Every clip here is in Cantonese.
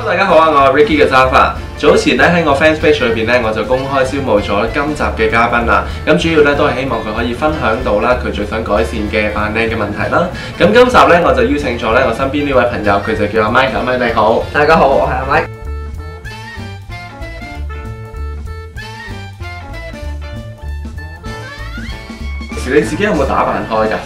大家好啊，我係 Ricky 嘅 Java。早前咧喺我 fans page 裏邊咧，我就公開招募咗今集嘅嘉賓啦。咁主要咧都係希望佢可以分享到啦佢最想改善嘅扮靚嘅問題啦。咁今集咧我就邀請咗咧我身邊呢位朋友，佢就叫阿 Mike。阿 Mike 你好，大家好，我係阿 Mike。你自己有冇打扮開㗎？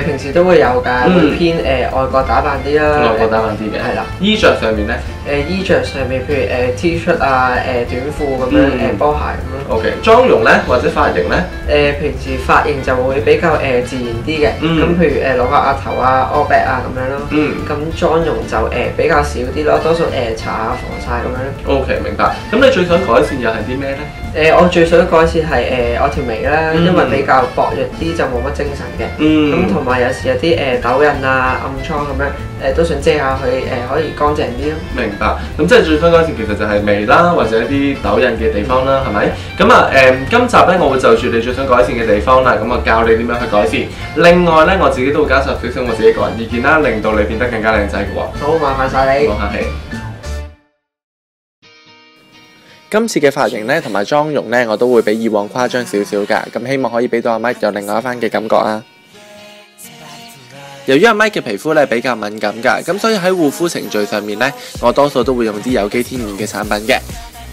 平時都會有㗎，會偏外國打扮啲啦。外國打扮啲嘅，係啦。衣着上面咧，衣着上面，譬如T 恤啊，短褲咁樣，波鞋咁咯。OK， 妝容咧或者髮型咧？平時髮型就會比較自然啲嘅。咁譬如攞個額頭啊、all back 啊咁樣咯。咁妝容就比較少啲咯，多數搽下防曬咁樣。OK， 明白。咁你最想改善又係啲咩咧？我最想改善係我條眉啦，因為比較薄弱啲，就冇乜精神嘅。咁同埋有時有啲痘印啊、暗瘡咁樣，都想遮下佢，可以乾淨啲咯。明白。咁即係最想改善其實就係眉啦，或者一啲痘印嘅地方啦，係咪？咁啊今集咧我會就住你最想改善嘅地方啦，咁啊教你點樣去改善。另外咧我自己都會加入少少我自己個人意見啦，令到你變得更加靚仔嘅喎。好，麻煩晒你。冇客氣。今次嘅髮型咧同埋妝容咧，我都會比以往誇張少少㗎，咁希望可以俾到阿 Mike 有另外一番嘅感覺啊。由於阿 Mike 嘅皮膚咧比較敏感㗎，咁所以喺護膚程序上面咧，我多數都會用啲有機天然嘅產品嘅。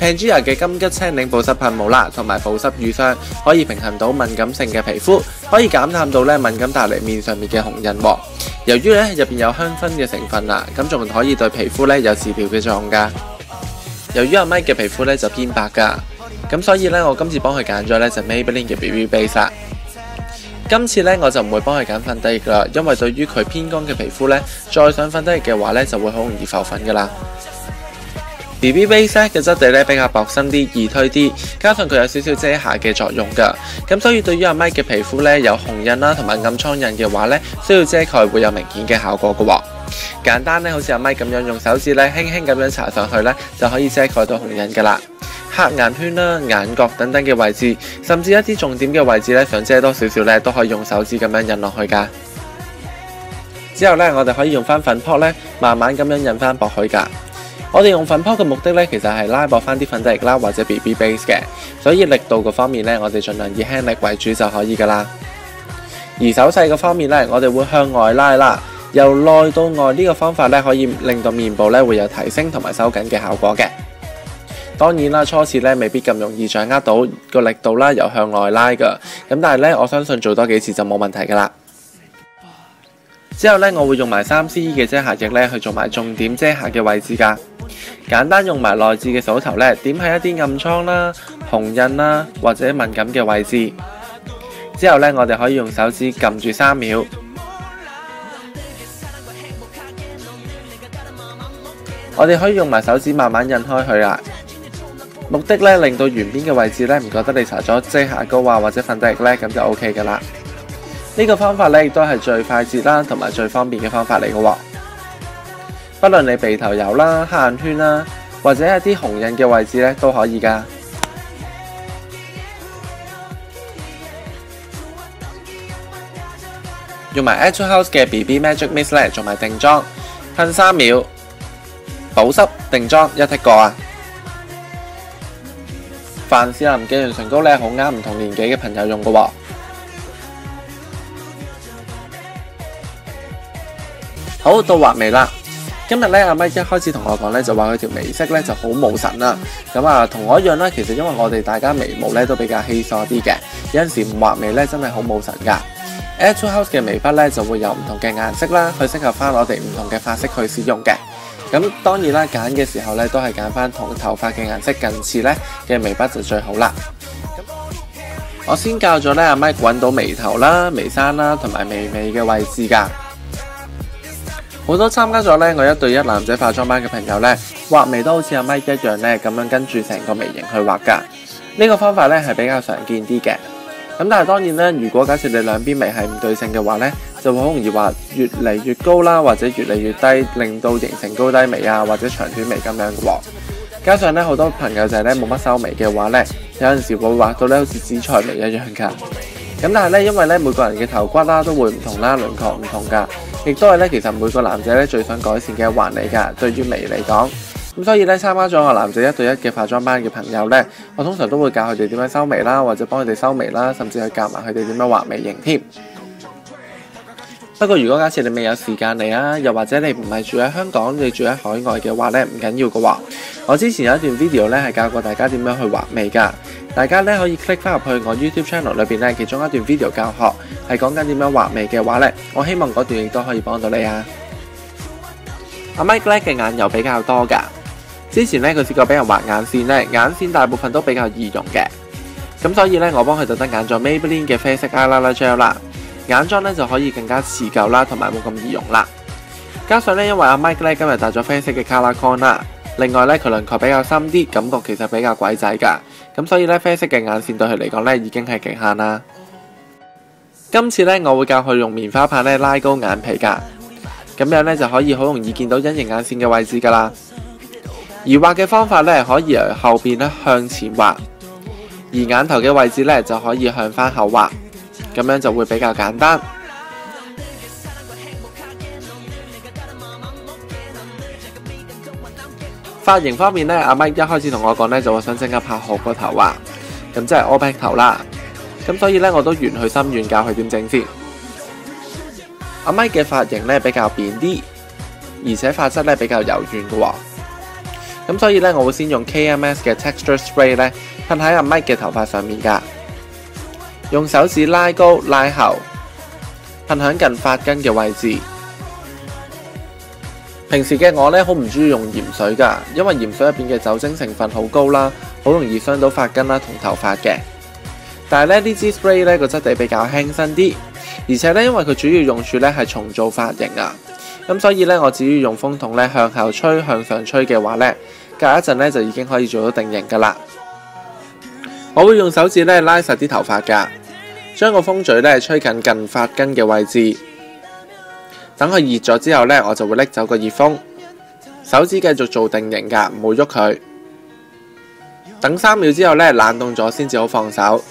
Pangea 嘅金桔青檸保濕噴霧啦，同埋保濕乳霜，可以平衡到敏感性嘅皮膚，可以減淡到咧敏感帶嚟面上面嘅紅印喎。由於咧入邊有香薰嘅成分啦，咁仲可以對皮膚咧有治療嘅作用㗎。由於阿 Mike 嘅皮膚咧就偏白㗎，咁所以咧我今次幫佢揀咗咧就 Maybelline 嘅 BB Base 啦。今次咧我就唔會幫佢揀粉底液啦，因為對於佢偏乾嘅皮膚咧，再上粉底液嘅話咧就會好容易浮粉㗎啦。BB Base 嘅質地咧比較薄身啲，易推啲，加上佢有少少遮瑕嘅作用㗎，咁所以對於阿 Mike 嘅皮膚咧有紅印啦同埋暗瘡印嘅話咧，需要遮蓋會有明顯嘅效果㗎喎。簡單咧，好似阿 Mike 咁樣用手指咧輕輕咁樣搽上去咧，就可以遮蓋到紅印㗎啦。黑眼圈啦、眼角等等嘅位置，甚至一啲重點嘅位置咧，想遮多少少咧，都可以用手指咁樣印落去㗎。之後咧，我哋可以用翻粉撲咧，慢慢咁樣印翻薄去㗎。我哋用粉撲嘅目的咧，其實係拉薄翻啲粉底液啦，或者 BB Base 嘅，所以力度嗰方面咧，我哋盡量以輕力為主就可以㗎啦。而手勢嘅方面咧，我哋會向外拉啦。由內到外呢個方法咧，可以令到面部咧會有提升同埋收緊嘅效果嘅。當然啦，初次咧未必咁容易掌握到個力度啦，由向外拉噶。咁但係咧，我相信做多幾次就冇問題噶啦。之後咧，我會用埋3CE 嘅遮瑕液咧去做埋重點遮瑕嘅位置噶。簡單用埋內置嘅掃頭咧，點喺一啲暗瘡啦、紅印啦或者敏感嘅位置。之後咧，我哋可以用手指撳住3秒。我哋可以用埋手指慢慢印開佢啦，目的咧令到圓邊嘅位置咧唔覺得你搽咗遮瑕膏啊或者粉底液咧，咁就 OK 噶啦。呢個方法咧亦都係最快捷啦同埋最方便嘅方法嚟嘅喎。不論你鼻頭油啦、黑眼圈啦，或者一啲紅印嘅位置咧都可以噶。用埋 Etude House 嘅 BB Magic Mist 咧做埋定妝，噴3秒。保濕定妝一剔過啊！凡士林嘅潤唇膏咧，好啱唔同年紀嘅朋友用㗎喎。好，到畫眉啦。今日咧，阿 Mike 一開始同我講咧，就話佢條眉色咧就好冇神啦。咁啊，同我一樣啦。其實因為我哋大家眉毛咧都比較稀疏啲嘅，有陣時唔畫眉咧真係好冇神㗎。Etude House 嘅眉筆咧就會有唔同嘅顏色啦，去適合翻我哋唔同嘅髮色去使用嘅。咁當然啦，揀嘅時候咧都係揀翻同頭髮嘅顏色近似咧嘅眉筆就最好啦。我先教咗咧阿 Mike 揾到眉頭啦、眉山啦同埋眉尾嘅位置㗎。好多參加咗咧我1對1男仔化妝班嘅朋友咧，畫眉都好似阿 Mike 一樣咧咁樣跟住成個眉形去畫㗎。呢個方法咧係比較常見啲嘅。咁但係當然咧，如果假設你兩邊眉係唔對稱嘅話咧，就會好容易話越嚟越高啦，或者越嚟越低，令到形成高低眉啊，或者長短眉咁樣嘅喎。加上咧好多朋友就係咧冇乜修眉嘅話咧，有陣時會畫到咧好似紫菜眉一樣㗎。咁但係咧，因為咧每個人嘅頭骨啦都會唔同啦，輪廓唔同㗎，亦都係咧其實每個男仔咧最想改善嘅一環嚟㗎。對於眉嚟講，咁所以咧，參加咗我男仔1對1嘅化妝班嘅朋友咧，我通常都會教佢哋點樣修眉啦，或者幫佢哋修眉啦，甚至去教埋佢哋點樣畫眉形添。不過如果假設你未有時間嚟啊，又或者你唔係住喺香港，你住喺海外嘅話咧，唔緊要嘅喎。我之前有一段 video 咧係教過大家點樣去畫眉㗎，大家咧可以 click 翻入去我 YouTube channel 裏邊咧，其中一段 video 教學係講緊點樣畫眉嘅話咧，我希望嗰段亦都可以幫到你啊。阿 Mike 咧嘅眼又比較多㗎，之前咧佢試過俾人畫眼線咧，眼線大部分都比較易溶嘅，咁所以咧我幫佢特登揀咗 Maybelline 嘅啡色 eyeliner gel 啦。眼妝咧就可以更加持久啦，同埋冇咁易溶啦。加上咧，因為阿 Mike 咧今日帶咗啡色嘅 color con 啦，另外咧佢輪廓比較深啲，感覺其實比較鬼仔㗎。咁所以咧啡色嘅眼線對佢嚟講咧已經係極限啦。今次咧我會教佢用棉花棒咧拉高眼皮㗎，咁樣咧就可以好容易見到隱形眼線嘅位置㗎啦。而畫嘅方法咧可以由後邊咧向前畫，而眼頭嘅位置咧就可以向翻後畫。咁樣就會比較簡單。髮型方面呢，阿 Mike 一開始同我講呢，就話想整個拍好個頭啊，咁即係 all back 頭啦。咁所以呢，我都緣佢心願教佢點整先。阿 Mike 嘅髮型呢比較扁啲，而且髮質呢比較柔軟嘅喎。咁所以呢，我會先用 KMS 嘅 Texture Spray 呢噴喺阿 Mike 嘅頭髮上面㗎。用手指拉高拉後，噴響近髮根嘅位置。平時嘅我呢，好唔中意用鹽水㗎，因為鹽水入邊嘅酒精成分好高啦，好容易傷到髮根啦同頭髮嘅。但係呢支 spray 呢個質地比較輕身啲，而且呢，因為佢主要用處呢係重造髮型啊，咁所以呢，我只要用風筒呢向後吹向上吹嘅話呢，隔一陣呢就已經可以做到定型㗎啦。我會用手指咧拉實啲頭髮㗎，將個風嘴咧吹近髮根嘅位置，等佢熱咗之後咧，我就會拎走個熱風，手指繼續做定型㗎，唔好喐佢。等3秒之後咧冷凍咗先至好放手，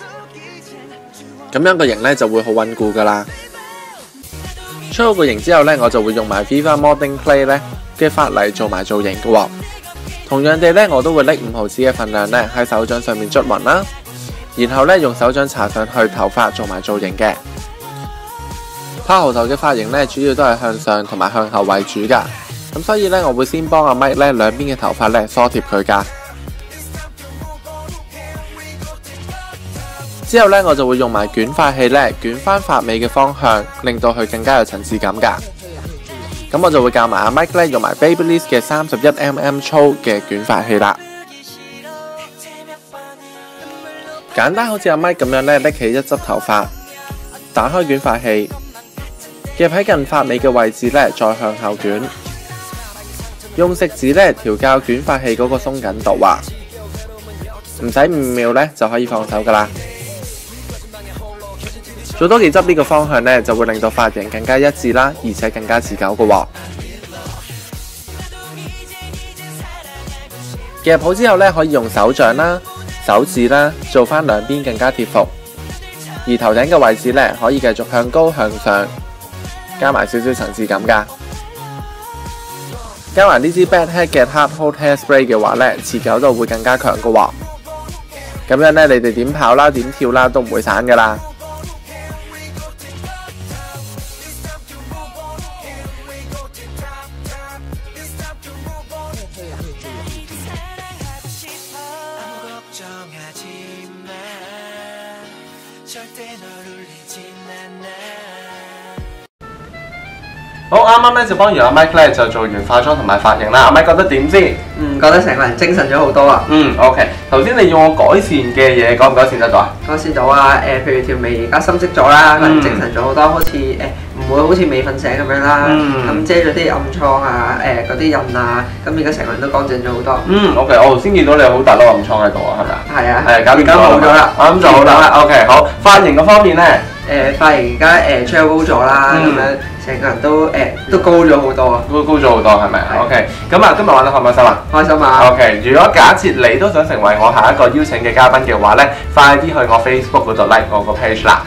咁樣個型咧就會好穩固㗎啦。出好個型之後咧，我就會用埋 Viva Modeling Clay 咧嘅髮泥做埋造型㗎喎。同樣地咧，我都會拎5毫子嘅份量咧喺手掌上面捽勻啦，然後咧用手掌搽上去頭髮做埋造型嘅。拍豪頭嘅髮型咧，主要都係向上同埋向後為主㗎，咁所以咧我會先幫阿 Mike 咧兩邊嘅頭髮咧梳貼佢㗎。之後咧我就會用埋捲髮器咧捲翻髮尾嘅方向，令到佢更加有層次感㗎。咁我就會教埋阿 Mike 咧用埋 Babyliss 嘅31mm 粗嘅捲髮器啦。簡單好似阿 Mike 咁樣咧，拎起一執頭髮，打開捲髮器，夾喺近髮尾嘅位置咧，再向後捲。用食指咧調校捲髮器嗰個鬆緊度啊，唔使5秒咧就可以放手噶啦。做多幾執呢個方向呢，就會令到髮型更加一致啦，而且更加持久嘅喎。夾好之後呢，可以用手掌啦、手指啦，做翻兩邊更加貼服。而頭頂嘅位置呢，可以繼續向高向上，加埋少少層次感㗎。加埋呢支 Bad Head 嘅 Hard Hold Hairspray 嘅話呢，持久度會更加強嘅喎。咁樣呢，你哋點跑啦、點跳啦，都唔會散㗎啦。好，啱啱咧就幫完阿 Mike 咧就做完化妝同埋髮型啦。阿 Mike 覺得點先？覺得成個人精神咗好多啊。OK。頭先你要我改善嘅嘢，改唔改善得到啊？改善到啊！譬如條眉而家深色咗啦，個人精神咗好多，好似唔會好似未瞓醒咁樣啦。咁遮咗啲暗瘡啊，嗰啲印啊，咁而家成個人都乾淨咗好多。OK。我頭先見到你有好大粒暗瘡喺度啊，係咪啊？係啊。係，搞掂咗。而家冇咗啦。咁就好啦。OK。好，髮型嗰方面咧。髮型而家gel高咗啦，咁樣成個人都高咗好多啊！高咗好多係咪 ？OK， 咁啊，今日玩得開唔開心啊？開心啊 ！OK， 如果假設你都想成為我下一個邀請嘅嘉賓嘅話咧，快啲去我 Facebook 嗰度 like 我個 page 啦。